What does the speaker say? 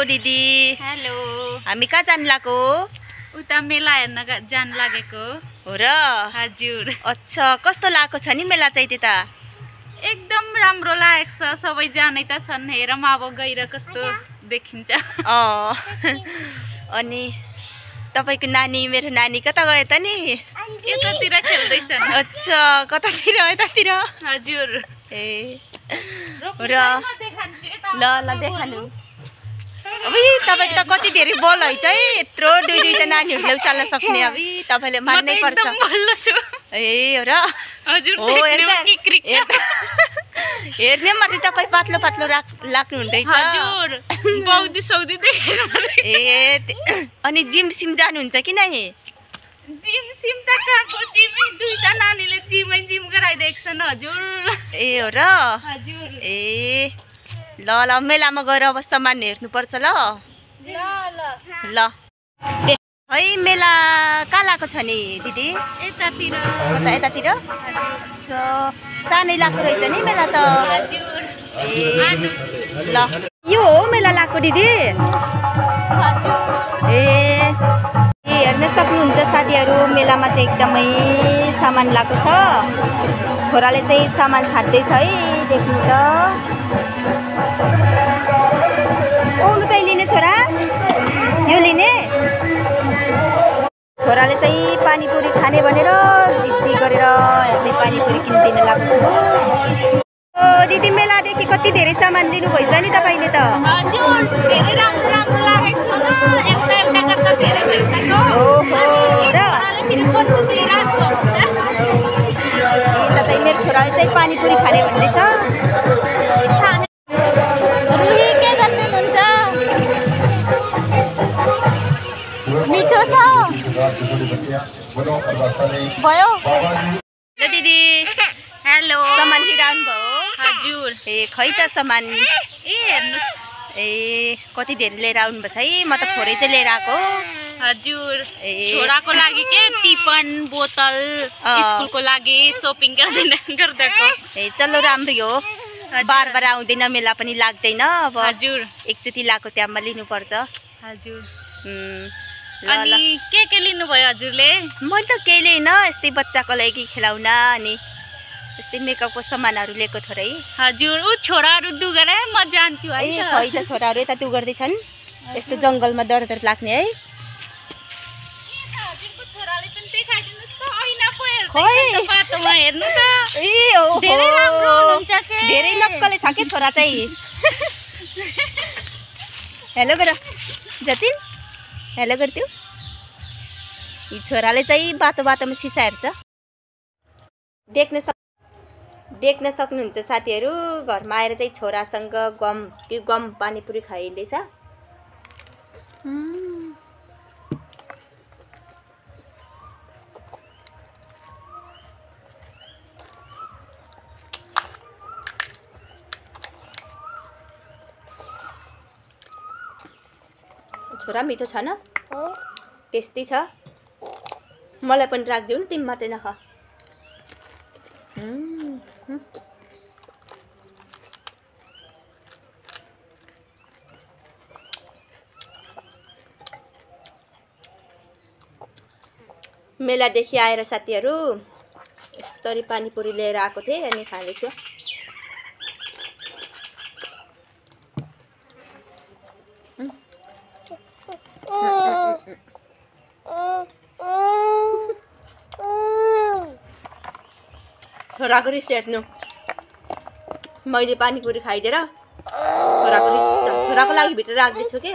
दिदी। हेलो। हामी कहाँ जान लागेको? उता मेला हेर्न जान लागेको हो र? हजुर। अच्छा, कस्तो लागेको छ नि मेला चाहिँ त्यता? एकदम राम्रो लागेको छ, सबै जानै त छन्। हेरौँ अब गएर कस्तो देखिन्छ। अनि तपाईको नानी, मेरो नानी कता गयो त नि? यतातिर खेल्दैछन्। अच्छा, कतातिर? यतातिर? हजुर। ए र ल ल देखानु। अब तपाईको त कति धेरै बल है चाहिँ, यत्रो दुईटा नानीहरूले उचाल्न सक्ने। अब तपाईले मान्नै पर्छ। ए हो र? हजुर। हो हेर्ने मात्रै तपाई पातलो पातलो लाग्नु हुँदैछ। हजुर। बौदी सौदी देखेर ए अनि जिम सिम जानुहुन्छ कि नै? जिम सिम त कहाँको जिम, दुईटा नानीले जिम गराइदिएको छन् हजुर। ए हो र? हजुर। ए ल ल मेलामा गएर अब सामान हेर्नुपर्छ ल। ल है मेला कहाँ लागेको छ नि दिदी? यतातिर। कता यतातिर? अच्छा, सानै लाग्दो रहेछ नि मेला त। हजुर। ल यो हो मेला लागेको दिदी? ए हेर्न सक्नुहुन्छ साथीहरू, मेलामा चाहिँ एकदमै सामान लागेको छ। छोराले चाहिँ सामान छाड्दैछ है, देख्नु त। आउनु चाहिँ लिने छोरा? यो लिने? छोराले चाहिँ पानीपुरी खाने भनेर जिद्दी गरेर यहाँ चाहिँ पानीपुरी किनिदिन लाग्छु। ओ दिदी, मेलादेखि कति धेरै सामान लिनुभएछ नि तपाईँले त? हजुर, धेरै राम्रो राम्रो लागेको छ ल। एउटा एउटा गर्दा धेरै भइसक्यो। ओहो र? फेरि बन्दुक लिएर आएको हुन्छ। यता चाहिँ मेरो छोराले चाहिँ पानीपुरी खाने भन्दैछ। रुही के गर्दै हुनुहुन्छ? मिठो छ भयो? ल दिदी। हेलो। सामान लिएर आउनुभयो? हजुर। ए खै त सामान? ए हेर्नुहोस्। ए कति धेरै लिएर आउनुभएछ है? म त थोरै चाहिँ लिएर आएको। हजुर। ए छोराको लागि के टिफन बोतल, स्कुलको लागि शपिङ गर्दाको। ए चलो राम्रै हो, बार बार आउँदैन, मेला पनि लाग्दैन। अब हजुर। एकचोटि लगाएको त्यहाँमा लिनुपर्छ। हजुर। ल अनि ल के लिनुभयो हजुरले? मैले त केही लिएन, यस्तै बच्चाको लागि खेलाउना अनि यस्तै मेकअपको सामानहरू लिएको थोरै। हजुर। ऊ छोराहरू दुगरे म जान्थ्यो है। खै त छोराहरू यता त्यो गर्दैछन्, यस्तो जङ्गलमा डर लाग्ने है। हजुरको छोराले पनि देखाइदिनुस् त, ऐना पो खै हेर्दैछ बाटोमा, हेर्नु त। ए हो धेरै राम्रो हुनुहुन्छ के? धेरै नक्कले छ के छोरा चाहिँ। हेलो गर जतिन, हेलो गर्थ्यौ। यी छोराले चाहिँ बाटो बाटोमा सिसा हेर्छ। देख्न सक्नुहुन्छ साथीहरू, घरमा आएर चाहिँ छोरासँग गम पानीपुरी खाइँदैछ। छोरा मिठो छ न? टेस्टी छ। मलाई पनि राखिदिउ नि, तिमी मात्रै नख। मेलादेखि आएर साथीहरू यस्तरी पानीपुरी लिएर आएको थिएँ अनि खाँदैछु। छोराको रिस हेर्नु, मैले पानीपुरी खाइदिएर छोराको लागि भित्र राख्दैछु के।